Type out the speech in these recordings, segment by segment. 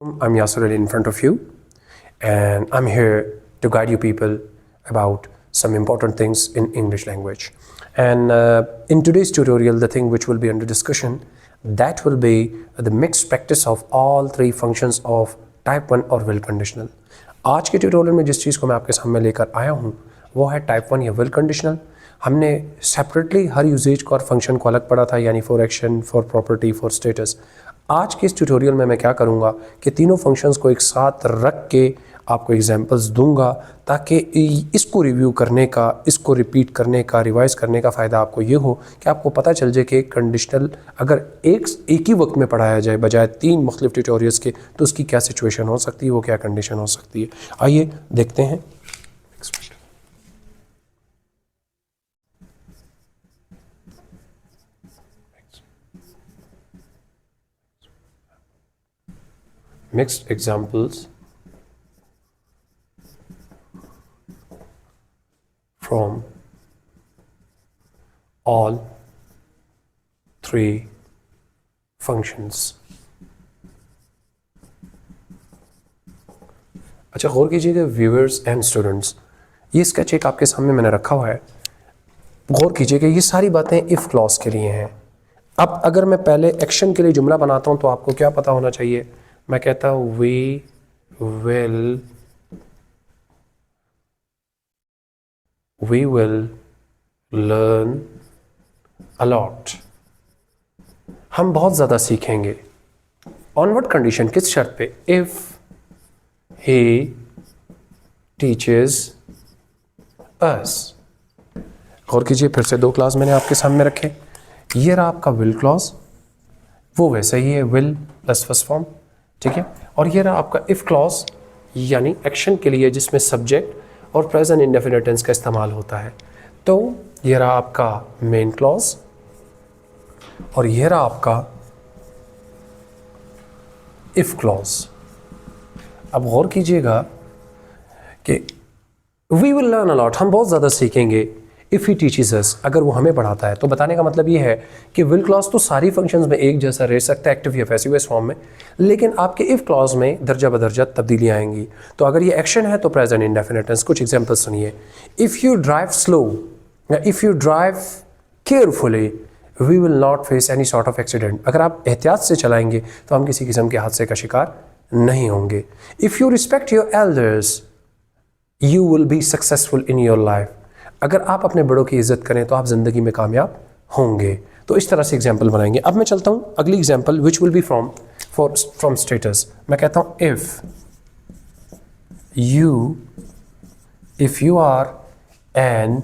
I'm Yasser Ali in front of you, and I'm here to guide you people about some important things in English language. And in today's tutorial, the thing which will be under discussion, that will be the mixed practice of all three functions of type 1 और will conditional. आज के tutorial में जिस चीज़ को मैं आपके सामने लेकर आया हूँ वो है टाइप 1 या will conditional. हमने सेपरेटली हर यूजेज को और फंक्शन को अलग पढ़ा था, यानी for action, for property, for status. आज के इस ट्यूटोरियल में मैं क्या करूंगा कि तीनों फंक्शंस को एक साथ रख के आपको एग्जांपल्स दूंगा ताकि इसको रिव्यू करने का, इसको रिपीट करने का, रिवाइज करने का फ़ायदा आपको ये हो कि आपको पता चल जाए कि कंडीशनल अगर एक ही वक्त में पढ़ाया जाए बजाय तीन मुख्तलिफ ट्यूटोरियल्स के तो उसकी क्या सिचुएशन हो सकती है, वो क्या कंडीशन हो सकती है. आइए देखते हैं. Mixed examples from all three functions. अच्छा, गौर कीजिएगा व्यूअर्स एंड स्टूडेंट्स, ये स्केच एक आपके सामने मैंने रखा हुआ है. गौर कीजिएगा ये सारी बातें इफ़ क्लॉज के लिए हैं. अब अगर मैं पहले एक्शन के लिए जुमला बनाता हूं तो आपको क्या पता होना चाहिए. मैं कहता हूं we will learn a lot. हम बहुत ज़्यादा सीखेंगे. ऑनवर्ड कंडीशन किस शर्त पे? If he teaches us. गौर कीजिए, फिर से दो क्लास मैंने आपके सामने रखे. ये रहा आपका विल क्लॉज, वो वैसे ही है विल प्लस फर्स्ट फॉर्म, ठीक है. और ये रहा आपका इफ क्लॉज, यानी एक्शन के लिए जिसमें सब्जेक्ट और प्रेजेंट इंडेफिनिट टेंस का इस्तेमाल होता है. तो ये रहा आपका मेन क्लॉज और ये रहा आपका इफ क्लॉज. अब गौर कीजिएगा कि we will learn a lot, हम बहुत ज़्यादा सीखेंगे. इफ़ ही टीचेस अस, अगर वो हमें पढ़ाता है. तो बताने का मतलब ये है कि विल क्लॉज तो सारी फंक्शंस में एक जैसा रह सकता है, एक्टिव या पैसिव वॉइस फॉर्म में, लेकिन आपके इफ क्लॉज में दर्जा बदर्जा तब्दीली आएंगी. तो अगर ये एक्शन है तो प्रेजेंट इंडेफिनिट टेंस. कुछ एग्जांपल सुनिए. इफ़ यू ड्राइव स्लो या if you drive carefully we will not face any sort of accident. अगर आप एहतियात से चलाएंगे तो हम किसी किस्म के हादसे का शिकार नहीं होंगे. If you respect your elders you will be successful in your life. अगर आप अपने बड़ों की इज्जत करें तो आप ज़िंदगी में कामयाब होंगे. तो इस तरह से एग्जाम्पल बनाएंगे. अब मैं चलता हूँ अगली example which will be from status. मैं कहता हूँ if you are an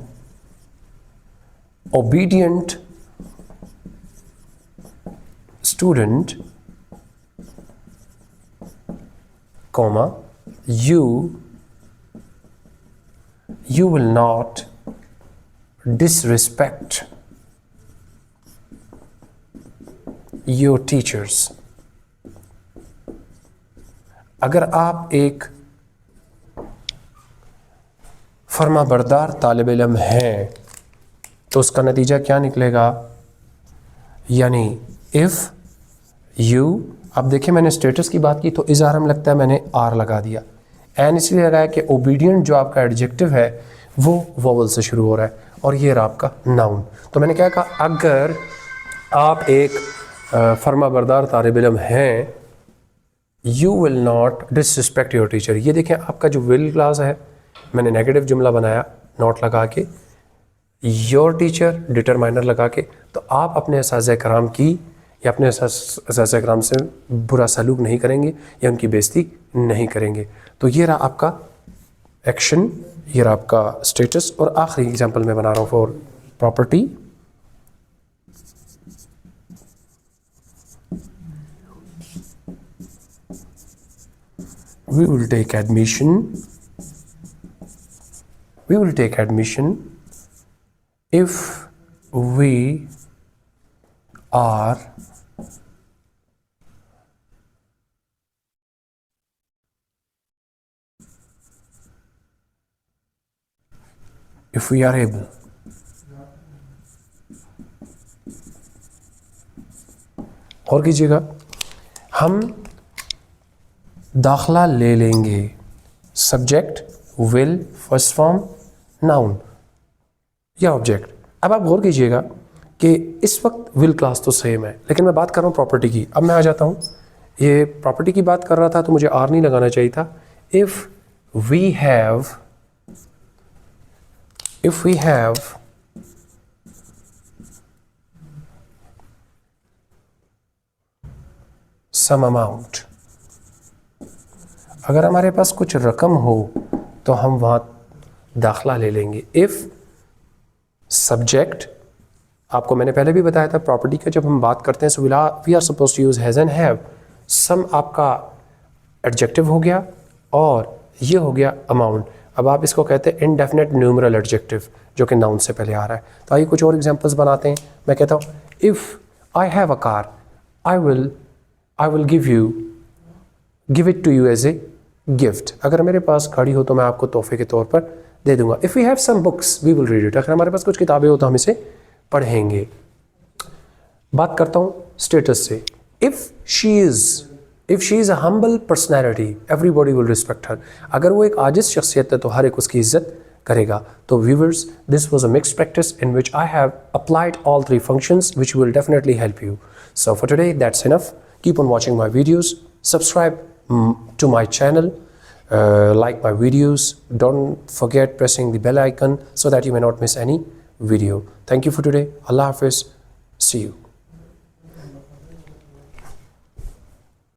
obedient student, comma, you will not disrespect your teachers. अगर आप एक फर्माबरदार तालिब इल्म हैं तो उसका नतीजा क्या निकलेगा, यानी इफ़ यू. अब देखिए मैंने स्टेटस की बात की तो इज़हार में लगता है मैंने आर लगा दिया. एन इसलिए लगाया कि ओबीडियंट जो आपका एडजेक्टिव है वो वोवल से शुरू हो रहा है और ये रहा आपका नाउन. तो मैंने क्या कहा, अगर आप एक फर्माबरदार तालिब इल्म हैं you will not disrespect your teacher. ये देखें आपका जो विल क्लास है मैंने नेगेटिव जुमला बनाया नॉट लगा के, योर टीचर डिटरमाइनर लगा के. तो आप अपने असातिज़ा कराम की या अपने असातिज़ा कराम से बुरा सलूक नहीं करेंगे या उनकी बेइज्जती नहीं करेंगे. तो ये रहा आपका एक्शन, ये रहा आपका स्टेटस. और आखिरी एग्जांपल मैं बना रहा हूँ for property. we will take admission if we are if we are able. और कीजिएगा, हम दाखला ले लेंगे, subject will, first form noun या ऑब्जेक्ट। अब आप गौर कीजिएगा कि इस वक्त विल क्लास तो सेम है, लेकिन मैं बात कर रहा हूँ प्रॉपर्टी की। अब मैं आ जाता हूँ, ये प्रॉपर्टी की बात कर रहा था तो मुझे आर नहीं लगाना चाहिए था। If we have some amount, अगर हमारे पास कुछ रकम हो तो हम वहां दाखला ले लेंगे। इफ सब्जेक्ट, आपको मैंने पहले भी बताया था प्रॉपर्टी का जब हम बात करते हैं so we are suppose to use has and have. सम आपका एडजेक्टिव हो गया और ये हो गया अमाउंट। अब आप इसको कहते हैं इनडेफिनेट न्यूमरल एडजेक्टिव जो कि नाउन से पहले आ रहा है। तो आइए कुछ और एग्जांपल्स बनाते हैं। मैं कहता हूँ if I have a car I will give it to you as a gift. अगर मेरे पास गाड़ी हो तो मैं आपको तोहफे के तौर पर दे दूंगा। If we have some books we will read it, अगर हमारे पास कुछ किताबें हो तो हम इसे पढ़ेंगे। बात करता हूँ स्टेटस से। If she is a humble personality everybody will respect her. अगर वो एक आजिज़ शख्सियत है तो हर एक उसकी इज्जत करेगा। तो viewers, this was a mixed practice in which I have applied all 3 functions which will definitely help you. So for today that's enough. Keep on watching my videos, subscribe to my channel, like my videos, don't forget pressing the bell icon so that you may not miss any video. Thank you for today. Allah Hafiz. See you.